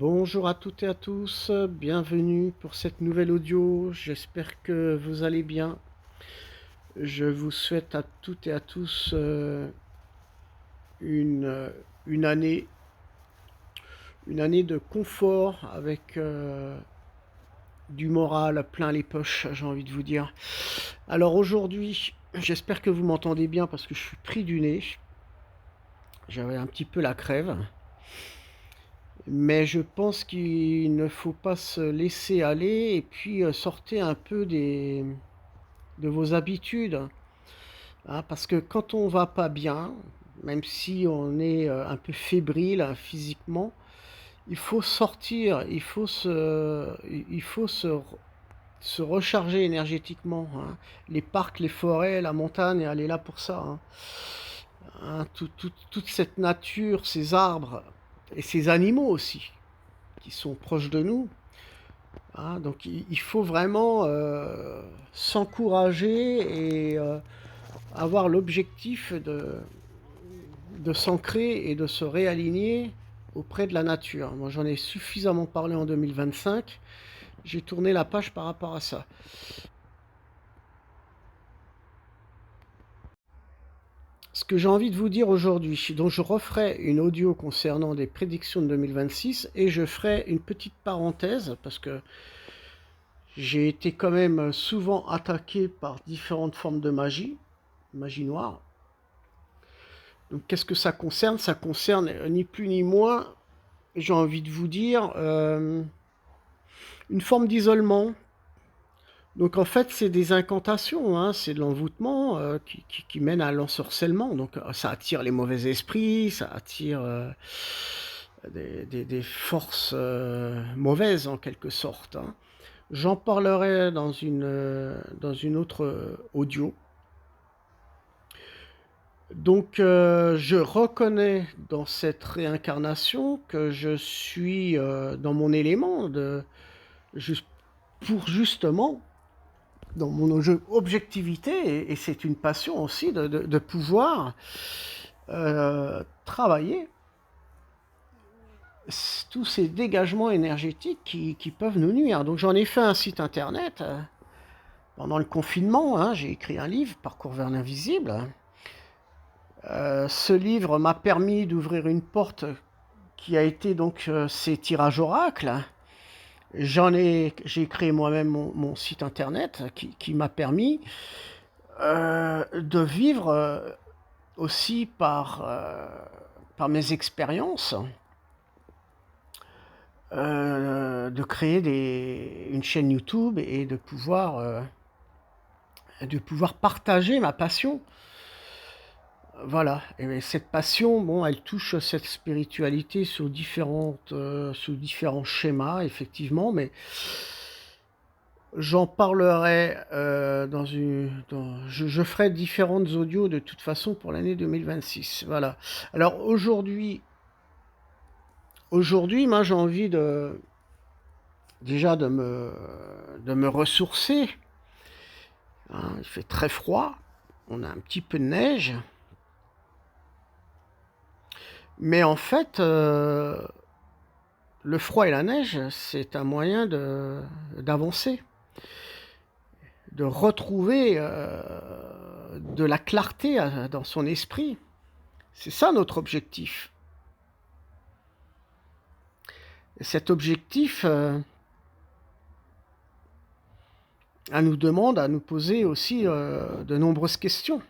Bonjour à toutes et à tous, bienvenue pour cette nouvelle audio. J'espère que vous allez bien. Je vous souhaite à toutes et à tous une, euh, une année, une année de confort avec du moral plein les poches, j'ai envie de vous dire. Alors aujourd'hui, j'espère que vous m'entendez bien parce que je suis pris du nez. J'avais un petit peu la crève. Mais je pense qu'il ne faut pas se laisser aller et puis sortez un peu de vos habitudes, hein, parce que quand on va pas bien, même si on est un peu fébrile hein, physiquement, il faut sortir, il faut se recharger énergétiquement, hein. Les parcs, les forêts, la montagne, elle est là pour ça, hein. Hein, toute cette nature, ces arbres et ces animaux aussi, qui sont proches de nous, hein. Donc il faut vraiment s'encourager et avoir l'objectif de s'ancrer et de se réaligner auprès de la nature. Moi, j'en ai suffisamment parlé en 2025. J'ai tourné la page par rapport à ça. Ce que j'ai envie de vous dire aujourd'hui, donc je referai une audio concernant des prédictions de 2026 et je ferai une petite parenthèse parce que j'ai été quand même souvent attaqué par différentes formes de magie, magie noire. Donc qu'est-ce que ça concerne? Ça concerne ni plus ni moins, j'ai envie de vous dire, une forme d'isolement. Donc en fait, c'est des incantations, hein, c'est de l'envoûtement qui mène à l'ensorcellement. Donc ça attire les mauvais esprits, ça attire des forces mauvaises en quelque sorte, hein. J'en parlerai dans une autre audio. Donc je reconnais dans cette réincarnation que je suis dans mon élément juste, pour justement dans mon objectivité, et c'est une passion aussi de pouvoir travailler tous ces dégagements énergétiques qui peuvent nous nuire. Donc j'en ai fait un site internet pendant le confinement, hein, j'ai écrit un livre, Parcours vers l'invisible. Ce livre m'a permis d'ouvrir une porte qui a été donc ces tirages oracles. J'ai créé moi-même mon site internet qui m'a permis de vivre aussi par mes expériences, de créer une chaîne YouTube et de pouvoir partager ma passion. Voilà, et cette passion, bon, elle touche cette spiritualité sous différents schémas, effectivement, mais j'en parlerai je ferai différentes audios de toute façon pour l'année 2026. Voilà. Alors aujourd'hui, moi j'ai envie déjà de me ressourcer, hein. Il fait très froid, on a un petit peu de neige, mais en fait, le froid et la neige, c'est un moyen d'avancer, de retrouver de la clarté dans son esprit. C'est ça notre objectif. Et cet objectif nous demande à nous poser aussi de nombreuses questions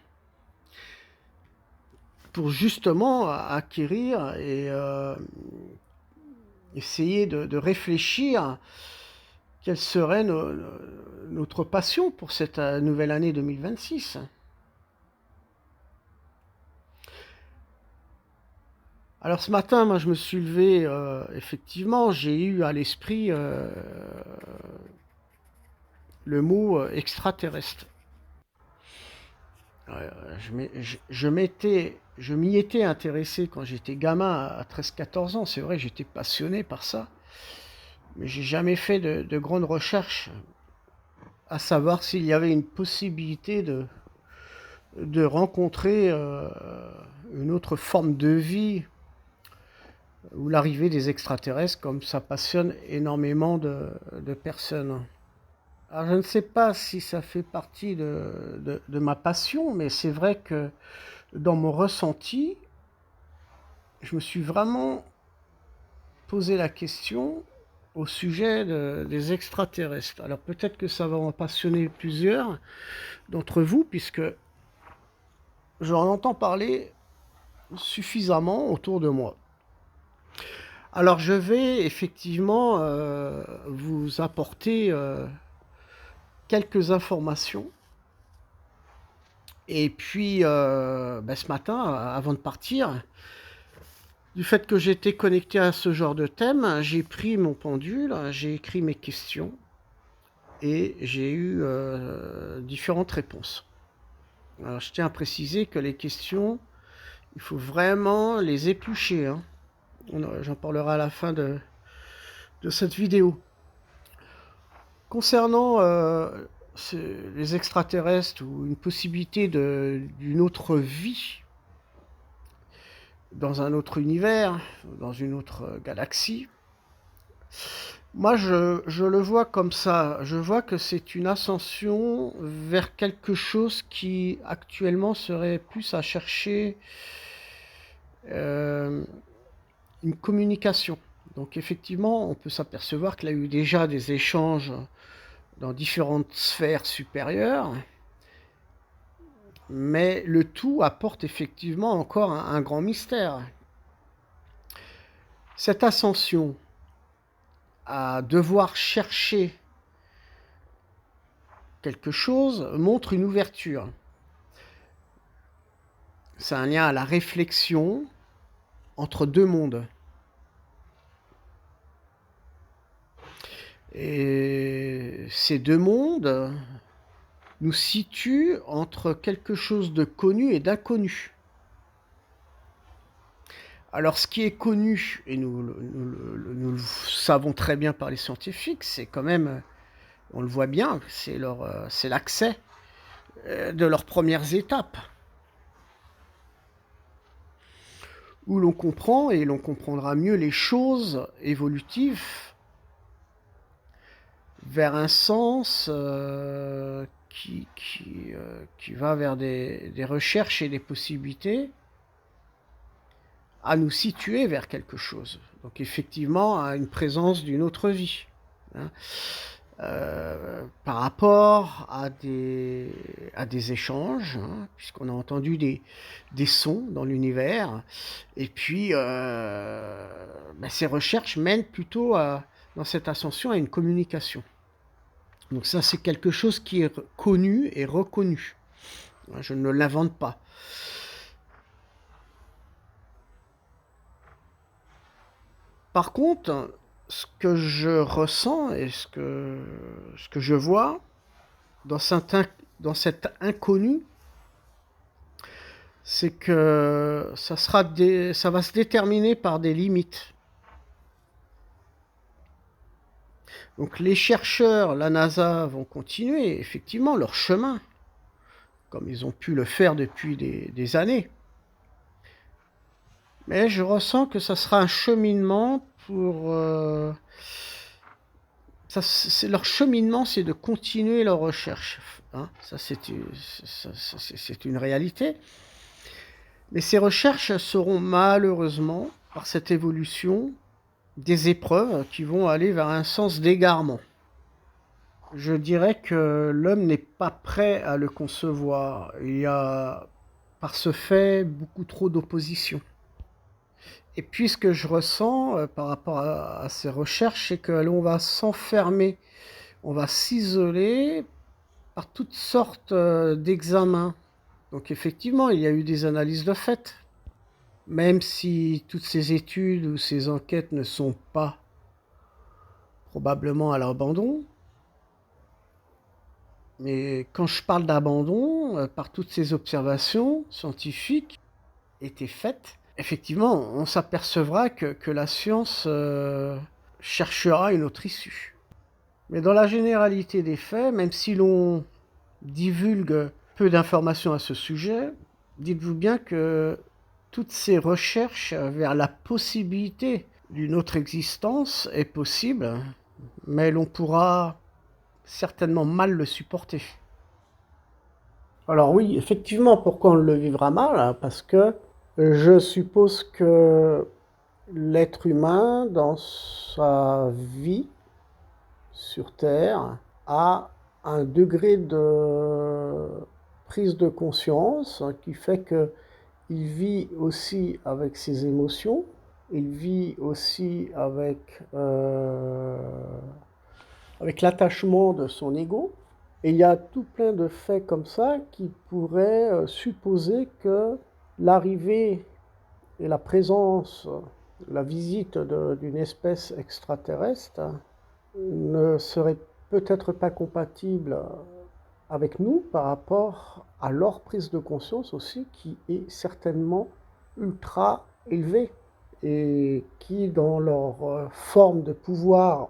pour justement acquérir et essayer de réfléchir quelle serait notre passion pour cette nouvelle année 2026. Alors ce matin, moi je me suis levé, effectivement, j'ai eu à l'esprit le mot extraterrestre. Je m'y étais intéressé quand j'étais gamin à 13-14 ans, c'est vrai, j'étais passionné par ça, mais j'ai jamais fait de grandes recherches à savoir s'il y avait une possibilité de rencontrer une autre forme de vie ou l'arrivée des extraterrestres, comme ça passionne énormément de personnes. Alors je ne sais pas si ça fait partie de ma passion, mais c'est vrai que dans mon ressenti, je me suis vraiment posé la question au sujet des extraterrestres. Alors peut-être que ça va en passionner plusieurs d'entre vous, puisque j'en entends parler suffisamment autour de moi. Alors je vais effectivement vous apporter quelques informations. Et puis ce matin, avant de partir, du fait que j'étais connecté à ce genre de thème, j'ai pris mon pendule, j'ai écrit mes questions et j'ai eu différentes réponses. Alors je tiens à préciser que les questions, il faut vraiment les éplucher, hein. J'en parlerai à la fin de cette vidéo. Concernant les extraterrestres ou une possibilité d'une autre vie dans un autre univers, dans une autre galaxie, moi je le vois comme ça. Je vois que c'est une ascension vers quelque chose qui actuellement serait plus à chercher une communication. Donc effectivement, on peut s'apercevoir qu'il y a eu déjà des échanges dans différentes sphères supérieures, mais le tout apporte effectivement encore un grand mystère. Cette ascension à devoir chercher quelque chose montre une ouverture. C'est un lien à la réflexion entre deux mondes. Et ces deux mondes nous situent entre quelque chose de connu et d'inconnu. Alors ce qui est connu, et nous le savons très bien par les scientifiques, c'est quand même, on le voit bien, c'est l'accès de leurs premières étapes. Où l'on comprend, et l'on comprendra mieux les choses évolutives, vers un sens qui va vers des recherches et des possibilités à nous situer vers quelque chose. Donc effectivement, à une présence d'une autre vie. Hein. Par rapport à des échanges, hein, puisqu'on a entendu des sons dans l'univers, et puis ces recherches mènent plutôt dans cette ascension à une communication. Donc ça, c'est quelque chose qui est connu et reconnu. Je ne l'invente pas. Par contre, ce que je ressens et ce que je vois dans cet inconnu, c'est que ça va se déterminer par des limites. Donc les chercheurs, la NASA, vont continuer effectivement leur chemin, comme ils ont pu le faire depuis des années. Mais je ressens que ça sera un cheminement pour... leur cheminement, c'est de continuer leur recherche. Hein, ça, c'est une réalité. Mais ces recherches seront malheureusement, par cette évolution, des épreuves qui vont aller vers un sens d'égarement. Je dirais que l'homme n'est pas prêt à le concevoir. Il y a, par ce fait, beaucoup trop d'opposition. Et puis ce que je ressens par rapport à ces recherches, c'est que l'on va s'enfermer, on va s'isoler par toutes sortes d'examens. Donc effectivement, il y a eu des analyses de fait. Même si toutes ces études ou ces enquêtes ne sont pas probablement à l'abandon, mais quand je parle d'abandon, par toutes ces observations scientifiques étaient faites, effectivement, on s'apercevra que la science cherchera une autre issue. Mais dans la généralité des faits, même si l'on divulgue peu d'informations à ce sujet, dites-vous bien que toutes ces recherches vers la possibilité d'une autre existence est possible, mais l'on pourra certainement mal le supporter. Alors oui, effectivement, pourquoi on le vivra mal? Parce que je suppose que l'être humain, dans sa vie sur Terre, a un degré de prise de conscience qui fait que il vit aussi avec ses émotions, il vit aussi avec l'attachement de son ego. Et il y a tout plein de faits comme ça qui pourraient supposer que l'arrivée et la présence, la visite d'une espèce extraterrestre ne serait peut-être pas compatible avec nous par rapport à leur prise de conscience aussi, qui est certainement ultra élevée et qui, dans leur forme de pouvoir,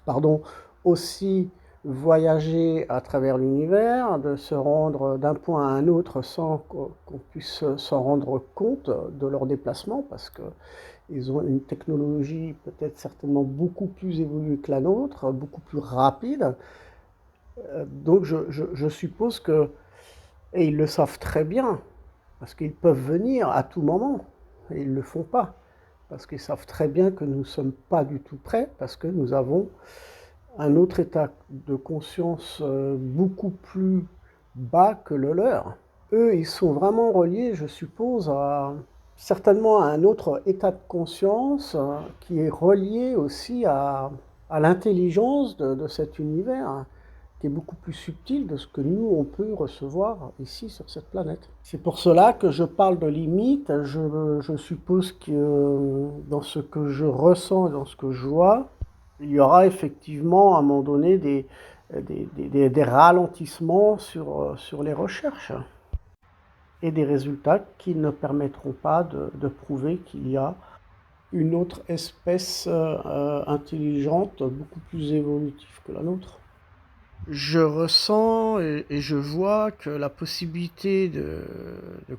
pardon, aussi voyager à travers l'univers, de se rendre d'un point à un autre sans qu'on puisse s'en rendre compte de leur déplacement, parce qu'ils ont une technologie peut-être certainement beaucoup plus évoluée que la nôtre, beaucoup plus rapide. Donc je suppose que, et ils le savent très bien, parce qu'ils peuvent venir à tout moment, et ils ne le font pas, parce qu'ils savent très bien que nous ne sommes pas du tout prêts, parce que nous avons un autre état de conscience beaucoup plus bas que le leur. Eux, ils sont vraiment reliés, je suppose, certainement à un autre état de conscience qui est relié aussi à l'intelligence de cet univers, qui est beaucoup plus subtil de ce que nous, on peut recevoir ici sur cette planète. C'est pour cela que je parle de limites. Je suppose que dans ce que je ressens et dans ce que je vois, il y aura effectivement à un moment donné des ralentissements sur les recherches et des résultats qui ne permettront pas de prouver qu'il y a une autre espèce intelligente, beaucoup plus évolutive que la nôtre. Je ressens et je vois que la possibilité de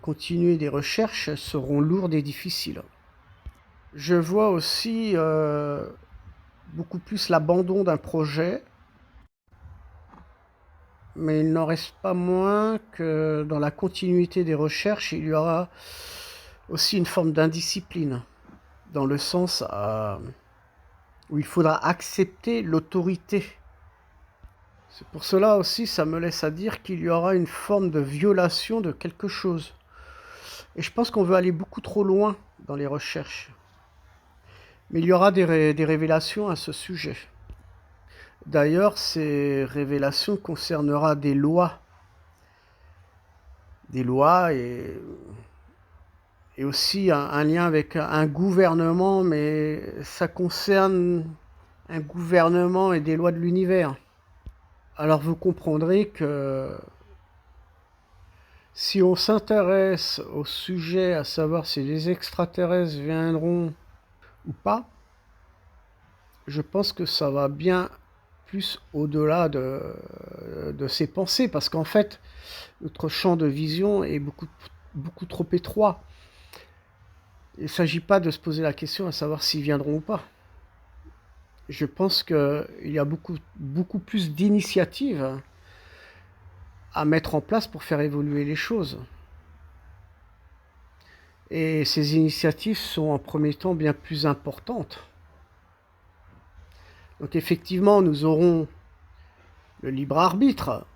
continuer des recherches seront lourdes et difficiles. Je vois aussi beaucoup plus l'abandon d'un projet, mais il n'en reste pas moins que dans la continuité des recherches, il y aura aussi une forme d'indiscipline, dans le sens où il faudra accepter l'autorité. C'est pour cela aussi, ça me laisse à dire qu'il y aura une forme de violation de quelque chose. Et je pense qu'on veut aller beaucoup trop loin dans les recherches. Mais il y aura des révélations à ce sujet. D'ailleurs, ces révélations concerneront des lois. Des lois et aussi un lien avec un gouvernement, mais ça concerne un gouvernement et des lois de l'univers. Alors vous comprendrez que si on s'intéresse au sujet, à savoir si les extraterrestres viendront ou pas, je pense que ça va bien plus au-delà de ces pensées, parce qu'en fait, notre champ de vision est beaucoup trop étroit. Il ne s'agit pas de se poser la question à savoir s'ils viendront ou pas. Je pense qu'il y a beaucoup plus d'initiatives à mettre en place pour faire évoluer les choses. Et ces initiatives sont en premier temps bien plus importantes. Donc effectivement, nous aurons le libre arbitre,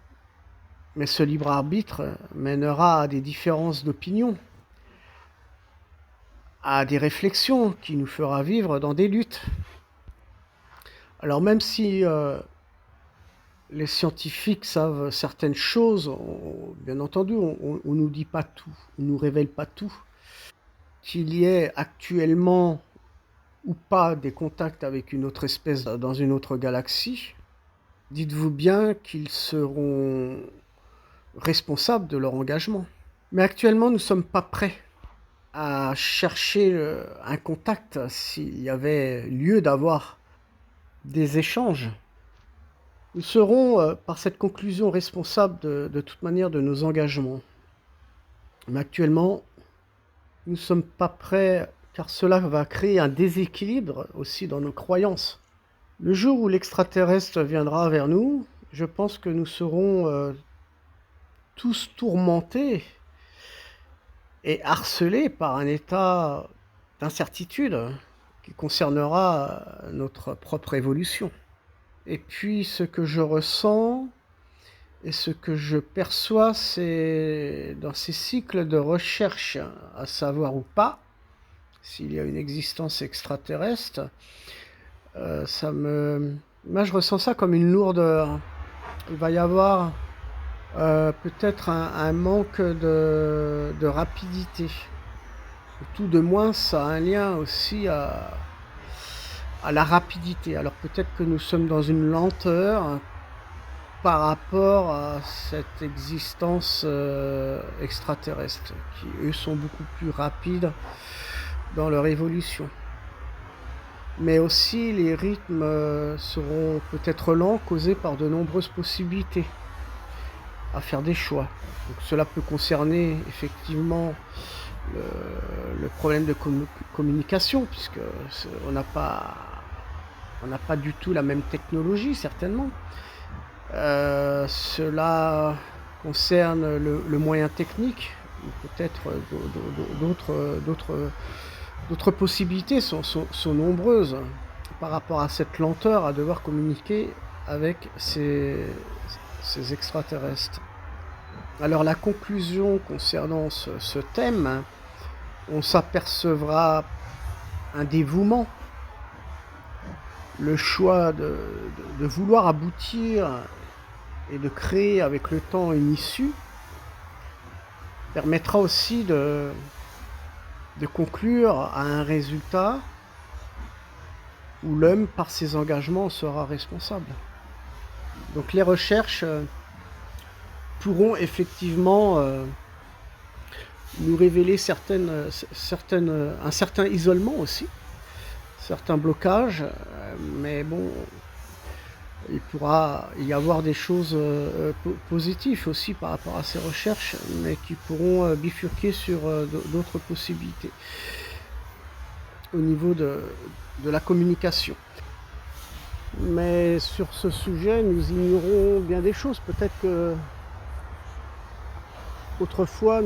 mais ce libre arbitre mènera à des différences d'opinion, à des réflexions qui nous fera vivre dans des luttes. Alors même si les scientifiques savent certaines choses, bien entendu, on ne nous dit pas tout, on ne nous révèle pas tout. Qu'il y ait actuellement ou pas des contacts avec une autre espèce dans une autre galaxie, dites-vous bien qu'ils seront responsables de leur engagement. Mais actuellement, nous ne sommes pas prêts à chercher un contact s'il y avait lieu d'avoir des échanges. Nous serons, par cette conclusion, responsables de toute manière de nos engagements. Mais actuellement, nous ne sommes pas prêts car cela va créer un déséquilibre aussi dans nos croyances. Le jour où l'extraterrestre viendra vers nous, je pense que nous serons tous tourmentés et harcelés par un état d'incertitude qui concernera notre propre évolution. Et puis ce que je ressens et ce que je perçois, c'est dans ces cycles de recherche, à savoir ou pas, s'il y a une existence extraterrestre, moi je ressens ça comme une lourdeur. Il va y avoir peut-être un manque de rapidité. Tout de moins, ça a un lien aussi à la rapidité. Alors peut-être que nous sommes dans une lenteur par rapport à cette existence extraterrestre, qui eux sont beaucoup plus rapides dans leur évolution. Mais aussi les rythmes seront peut-être lents, causés par de nombreuses possibilités à faire des choix. Donc cela peut concerner effectivement le problème de communication, puisque on n'a pas du tout la même technologie, certainement. Cela concerne le moyen technique, ou peut-être d'autres possibilités sont nombreuses par rapport à cette lenteur à devoir communiquer avec ces extraterrestres. Alors la conclusion concernant ce thème, on s'apercevra un dévouement, le choix de vouloir aboutir et de créer avec le temps une issue, permettra aussi de conclure à un résultat où l'homme, par ses engagements, sera responsable. Donc les recherches pourront effectivement nous révéler un certain isolement aussi, certains blocages, mais bon, il pourra y avoir des choses positives aussi par rapport à ces recherches, mais qui pourront bifurquer sur d'autres possibilités au niveau de la communication. Mais sur ce sujet, nous ignorons bien des choses. Peut-être que autrefois,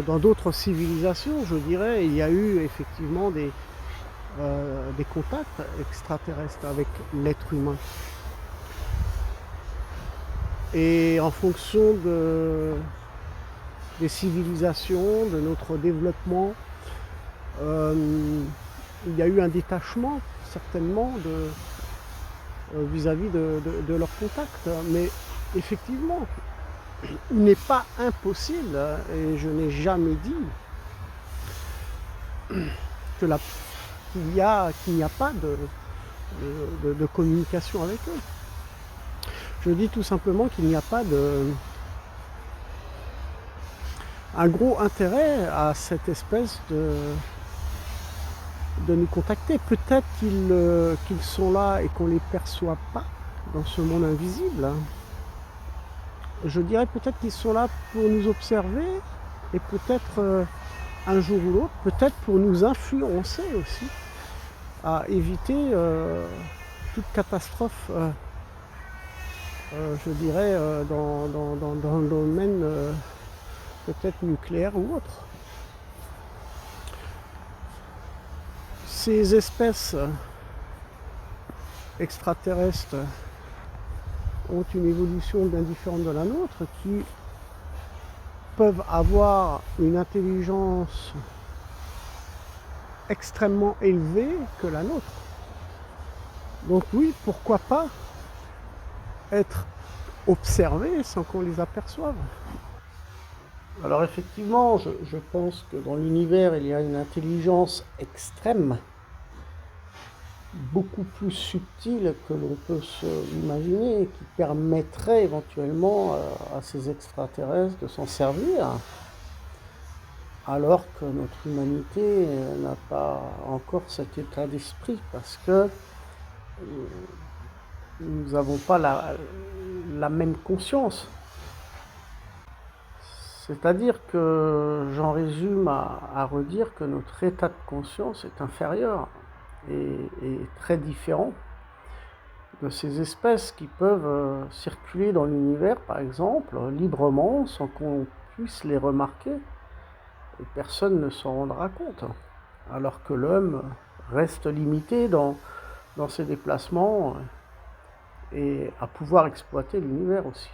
dans d'autres civilisations, je dirais, il y a eu effectivement des contacts extraterrestres avec l'être humain. Et en fonction des civilisations, de notre développement, il y a eu un détachement certainement vis-à-vis de leur contact. Mais effectivement, il n'est pas impossible, et je n'ai jamais dit qu'il n'y a pas de communication avec eux. Je dis tout simplement qu'il n'y a pas un gros intérêt à cette espèce de nous contacter. Peut-être qu'ils sont là et qu'on ne les perçoit pas dans ce monde invisible. Je dirais peut-être qu'ils sont là pour nous observer et peut-être un jour ou l'autre, peut-être pour nous influencer aussi à éviter toute catastrophe, je dirais, dans le domaine peut-être nucléaire ou autre. Ces espèces extraterrestres ont une évolution bien différente de la nôtre, qui peuvent avoir une intelligence extrêmement élevée que la nôtre. Donc oui, pourquoi pas être observé sans qu'on les aperçoive. Alors effectivement, je pense que dans l'univers, il y a une intelligence extrême, beaucoup plus subtile que l'on peut s'imaginer, qui permettrait éventuellement à ces extraterrestres de s'en servir, alors que notre humanité n'a pas encore cet état d'esprit, parce que nous n'avons pas la même conscience. C'est-à-dire que j'en résume à redire que notre état de conscience est inférieur et très différent de ces espèces qui peuvent circuler dans l'univers, par exemple, librement, sans qu'on puisse les remarquer, et personne ne s'en rendra compte, alors que l'homme reste limité dans ses déplacements et à pouvoir exploiter l'univers aussi.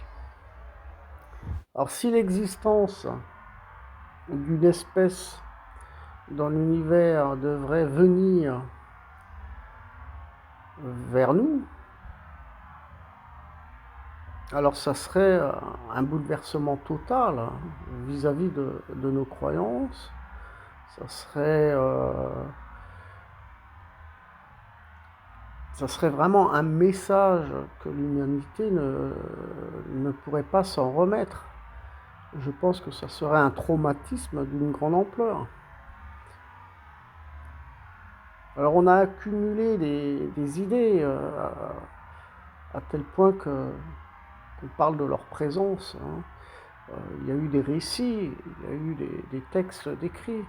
Alors si l'existence d'une espèce dans l'univers devrait venir vers nous, alors ça serait un bouleversement total vis-à-vis de nos croyances. Ça serait vraiment un message que l'humanité ne pourrait pas s'en remettre. Je pense que ça serait un traumatisme d'une grande ampleur. Alors on a accumulé des idées à tel point qu'on parle de leur présence. Il y a eu des récits, il y a eu des textes décrits.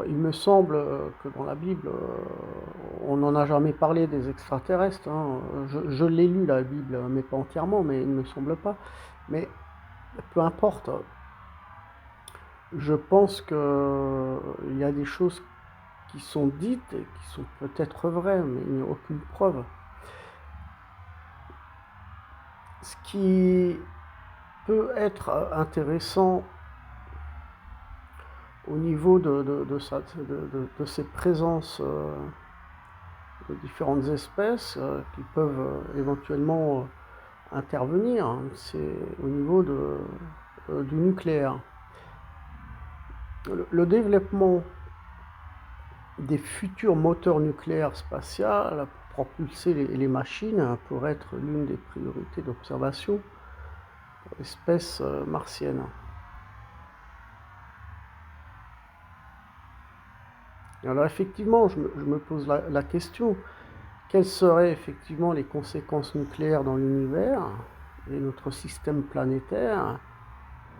Il me semble que dans la Bible, on n'en a jamais parlé des extraterrestres. Je l'ai lu, la Bible, mais pas entièrement, mais il ne me semble pas. Mais peu importe. Je pense qu'il y a des choses qui sont dites et qui sont peut-être vraies, mais il n'y a aucune preuve. Ce qui peut être intéressant au niveau de ces présences de différentes espèces qui peuvent éventuellement intervenir, c'est au niveau du nucléaire. Le développement des futurs moteurs nucléaires spatials pour propulser les machines pourrait être l'une des priorités d'observation pour l'espèce martienne. Alors effectivement, je me pose la question, quelles seraient effectivement les conséquences nucléaires dans l'univers et notre système planétaire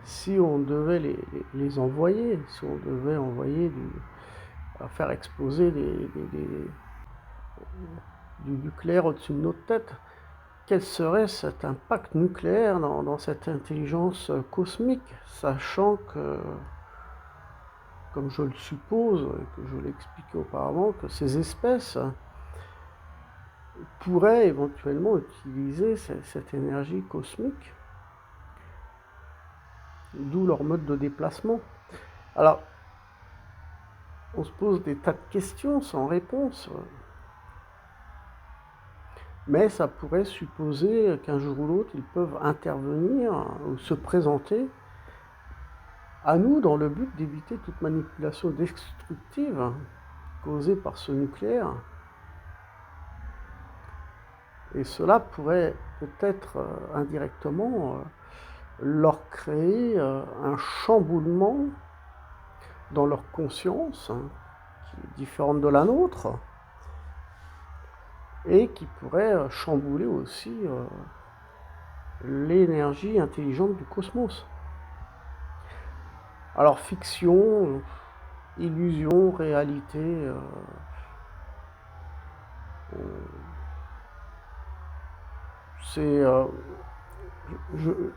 si on devait les envoyer, si on devait envoyer faire exploser du nucléaire au-dessus de notre tête? Quel serait cet impact nucléaire dans cette intelligence cosmique, sachant que, comme je le suppose, et que je l'ai expliqué auparavant, que ces espèces pourraient éventuellement utiliser cette énergie cosmique, d'où leur mode de déplacement. Alors, on se pose des tas de questions sans réponse, mais ça pourrait supposer qu'un jour ou l'autre, ils peuvent intervenir ou se présenter à nous dans le but d'éviter toute manipulation destructive causée par ce nucléaire. Et cela pourrait peut-être indirectement leur créer un chamboulement dans leur conscience, qui est différente de la nôtre, et qui pourrait chambouler aussi l'énergie intelligente du cosmos. Alors fiction, illusion, réalité, c'est... il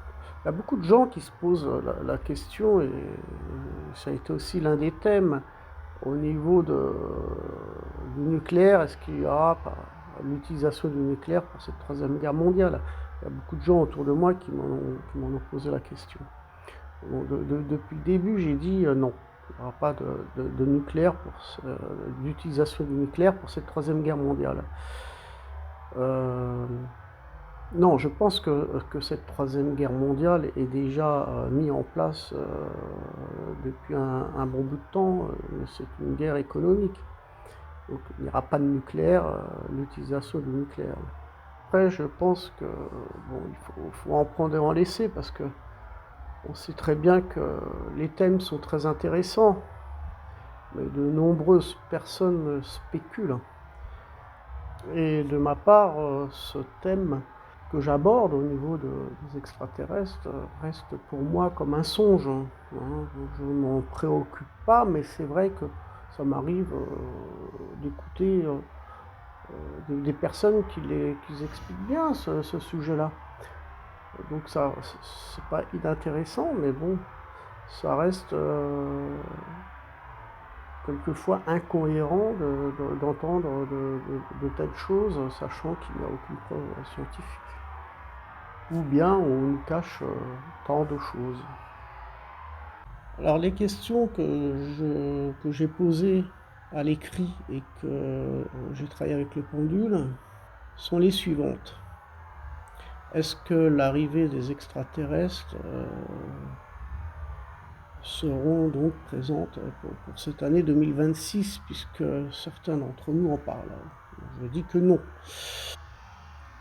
y a beaucoup de gens qui se posent la question, et ça a été aussi l'un des thèmes au niveau du nucléaire. Est-ce qu'il y aura l'utilisation du nucléaire pour cette troisième guerre mondiale? Il y a beaucoup de gens autour de moi qui m'en ont posé la question. Depuis le début, j'ai dit non. Il n'y aura pas de nucléaire, d'utilisation du nucléaire pour cette troisième guerre mondiale. Non, je pense que cette troisième guerre mondiale est déjà mise en place depuis un bon bout de temps. C'est une guerre économique. Donc il n'y aura pas de nucléaire, l'utilisation du nucléaire. Après, je pense que il faut en prendre et en laisser, parce que on sait très bien que les thèmes sont très intéressants, mais de nombreuses personnes spéculent. Et de ma part, ce thème que j'aborde au niveau des extraterrestres reste pour moi comme un songe, hein. Je ne m'en préoccupe pas, mais c'est vrai que ça m'arrive d'écouter des personnes qui expliquent bien ce sujet-là. Donc ça, c'est pas inintéressant, mais bon, ça reste quelquefois incohérent d'entendre de telles choses, sachant qu'il n'y a aucune preuve scientifique. Ou bien on nous cache tant de choses. Alors les questions que j'ai posées à l'écrit et que j'ai travaillé avec le pendule sont les suivantes. Est-ce que l'arrivée des extraterrestres seront donc présentes pour cette année 2026, puisque certains d'entre nous en parlent? Je dis que non.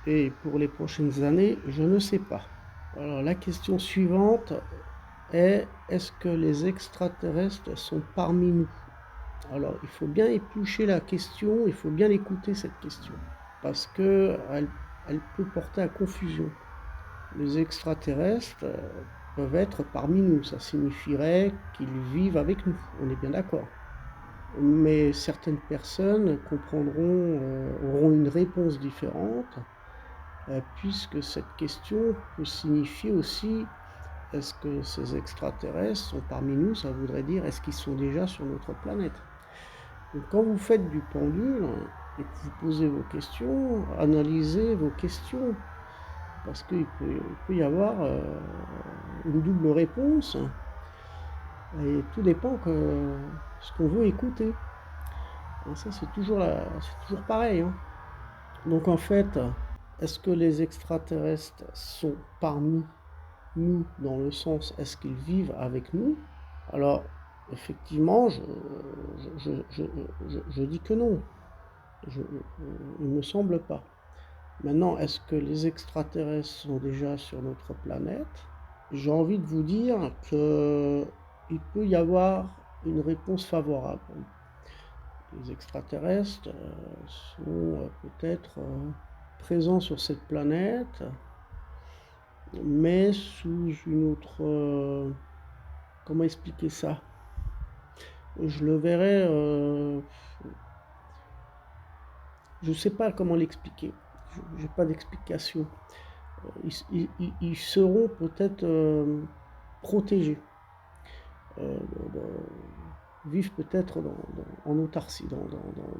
Et pour les prochaines années, je ne sais pas. Alors la question suivante est: est-ce que les extraterrestres sont parmi nous? Alors il faut bien éplucher la question, il faut bien écouter cette question, parce que elle peut porter à confusion. Les extraterrestres peuvent être parmi nous, ça signifierait qu'ils vivent avec nous, on est bien d'accord. Mais certaines personnes auront une réponse différente, puisque cette question peut signifier aussi: est-ce que ces extraterrestres sont parmi nous? Ça voudrait dire, est-ce qu'ils sont déjà sur notre planète? Donc quand vous faites du pendule et que vous posez vos questions, analysez vos questions, parce qu'il peut y avoir une double réponse, et tout dépend de ce qu'on veut écouter. Alors ça, c'est toujours pareil, hein. Donc en fait, est-ce que les extraterrestres sont parmi nous, dans le sens est-ce qu'ils vivent avec nous? Alors effectivement, je dis que non. Il ne me semble pas. Maintenant, est-ce que les extraterrestres sont déjà sur notre planète? J'ai envie de vous dire qu'il peut y avoir une réponse favorable. Les extraterrestres sont peut-être présents sur cette planète, mais sous une autre... comment expliquer ça? Je le verrais... je ne sais pas comment l'expliquer. Je n'ai pas d'explication. Ils seront peut-être protégés. Vivent peut-être en autarcie,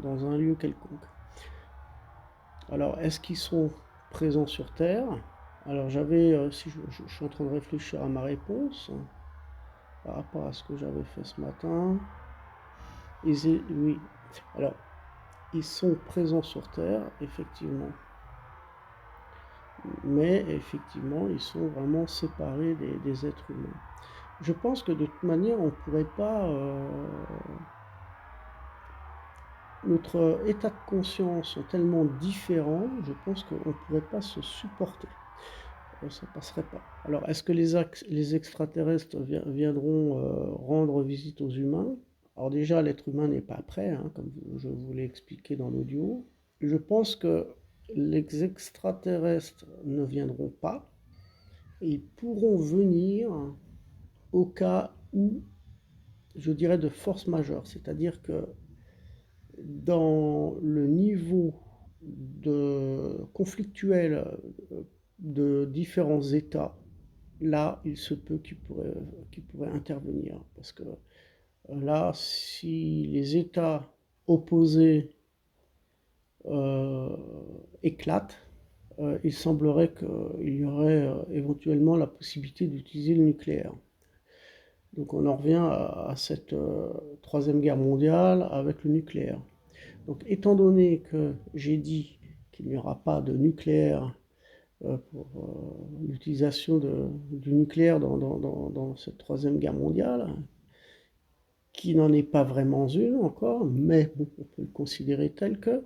dans un lieu quelconque. Alors, est-ce qu'ils sont présents sur Terre? Alors, si je suis en train de réfléchir à ma réponse, par rapport à ce que j'avais fait ce matin. Oui, alors, ils sont présents sur Terre, effectivement. Mais, effectivement, ils sont vraiment séparés des êtres humains. Je pense que de toute manière, on ne pourrait pas... notre état de conscience sont tellement différents, je pense qu'on ne pourrait pas se supporter. Ça passerait pas. Alors, est-ce que les extraterrestres viendront rendre visite aux humains? Alors déjà, l'être humain n'est pas prêt, hein, comme je vous l'ai expliqué dans l'audio. Je pense que les extraterrestres ne viendront pas. Ils pourront venir au cas où, je dirais, de force majeure. C'est-à-dire que dans le niveau conflictuel de différents États, là, il se peut qu'ils pourraient intervenir. Parce que là, si les États opposés éclatent, il semblerait qu'il y aurait éventuellement la possibilité d'utiliser le nucléaire. Donc on en revient à cette troisième guerre mondiale avec le nucléaire. Donc étant donné que j'ai dit qu'il n'y aura pas de nucléaire pour l'utilisation du nucléaire dans cette troisième guerre mondiale, qui n'en est pas vraiment une encore, mais bon, on peut le considérer tel que,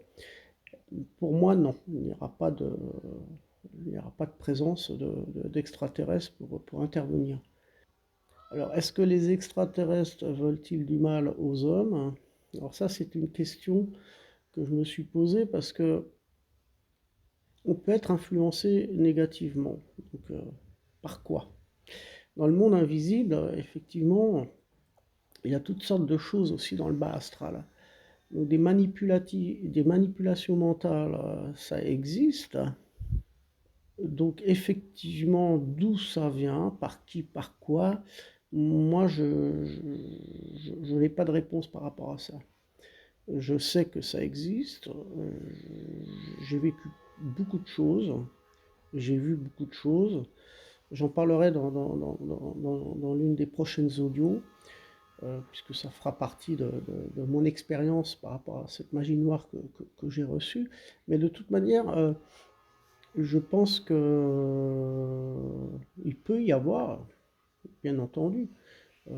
pour moi non, il n'y aura pas de présence d'extraterrestres pour intervenir. Alors, est-ce que les extraterrestres veulent-ils du mal aux hommes? Alors ça, c'est une question que je me suis posée, parce que on peut être influencé négativement. Donc, par quoi? Dans le monde invisible, effectivement, il y a toutes sortes de choses aussi dans le bas astral. Donc des manipulations mentales, ça existe. Donc effectivement, d'où ça vient, par qui, par quoi, moi je n'ai pas de réponse par rapport à ça. Je sais que ça existe, j'ai vécu beaucoup de choses, j'ai vu beaucoup de choses. J'en parlerai dans l'une des prochaines audios, puisque ça fera partie de mon expérience par rapport à cette magie noire que j'ai reçue. Mais de toute manière, je pense que il peut y avoir, bien entendu,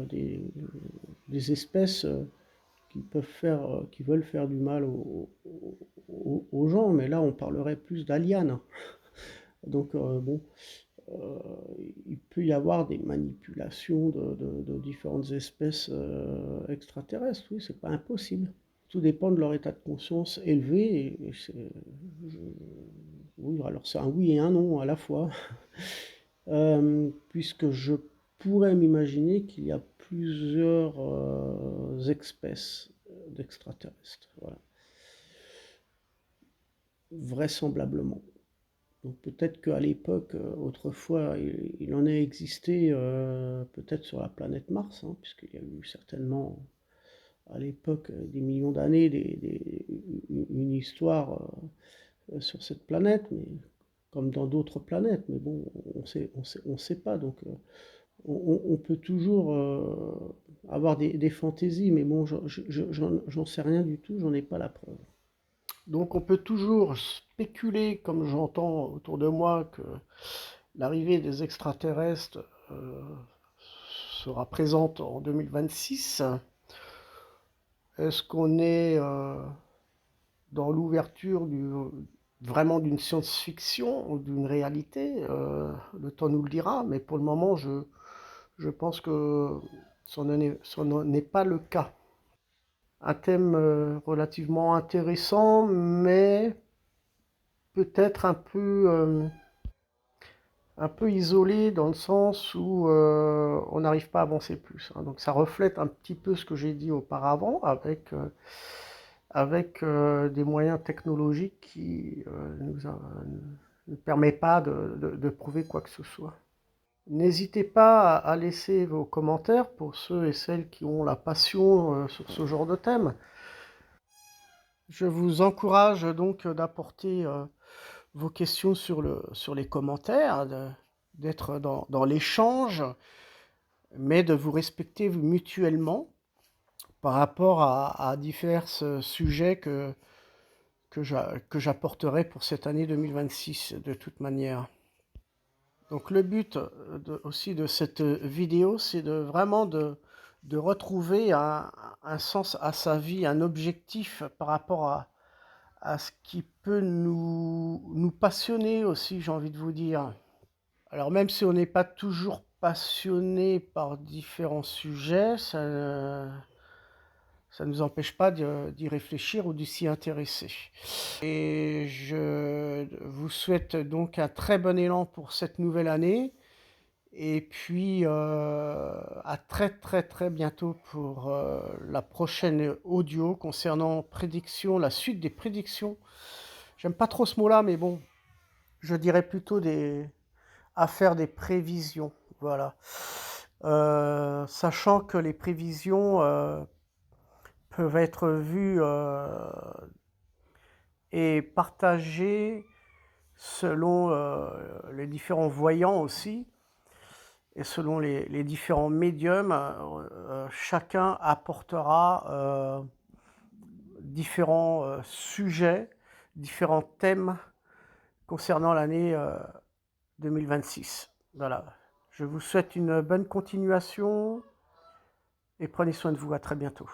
des espèces qui veulent faire du mal aux gens, mais là on parlerait plus d'aliens. Donc bon, euh, il peut y avoir des manipulations de différentes espèces extraterrestres, oui, c'est pas impossible. Tout dépend de leur état de conscience élevé. Oui, alors c'est un oui et un non à la fois. Puisque je pourrais m'imaginer qu'il y a plusieurs espèces d'extraterrestres. Voilà. Vraisemblablement. Donc peut-être qu'à l'époque, autrefois, il en a existé peut-être sur la planète Mars, hein, puisqu'il y a eu certainement à l'époque des millions d'années une histoire sur cette planète, mais comme dans d'autres planètes. Mais bon, on sait pas. Donc on peut toujours avoir des fantaisies, mais bon, j'en sais rien du tout, j'en ai pas la preuve. Donc on peut toujours spéculer, comme j'entends autour de moi, que l'arrivée des extraterrestres sera présente en 2026. Est-ce qu'on est dans l'ouverture vraiment d'une science-fiction ou d'une réalité? Le temps nous le dira, mais pour le moment, je pense que ce n'en est pas le cas. Un thème relativement intéressant, mais peut-être un peu isolé dans le sens où on n'arrive pas à avancer plus, hein. Donc ça reflète un petit peu ce que j'ai dit auparavant avec des moyens technologiques qui ne permettent pas de prouver quoi que ce soit. N'hésitez pas à laisser vos commentaires pour ceux et celles qui ont la passion sur ce genre de thème. Je vous encourage donc d'apporter vos questions sur les commentaires, d'être dans l'échange, mais de vous respecter mutuellement par rapport à divers sujets que j'apporterai pour cette année 2026 de toute manière. Donc le but aussi de cette vidéo, c'est vraiment de retrouver un sens à sa vie, un objectif par rapport à ce qui peut nous passionner aussi, j'ai envie de vous dire. Alors même si on n'est pas toujours passionné par différents sujets, ça ne nous empêche pas d'y réfléchir ou de s'y intéresser. Et je vous souhaite donc un très bon élan pour cette nouvelle année. Et puis à très très très bientôt pour la prochaine audio concernant prédiction, la suite des prédictions. J'aime pas trop ce mot-là, mais bon, je dirais plutôt à faire des prévisions. Voilà. Sachant que les prévisions peuvent être vues et partagées selon les différents voyants aussi. Et selon les différents médiums, chacun apportera différents sujets, différents thèmes concernant l'année 2026. Voilà. Je vous souhaite une bonne continuation et prenez soin de vous. À très bientôt.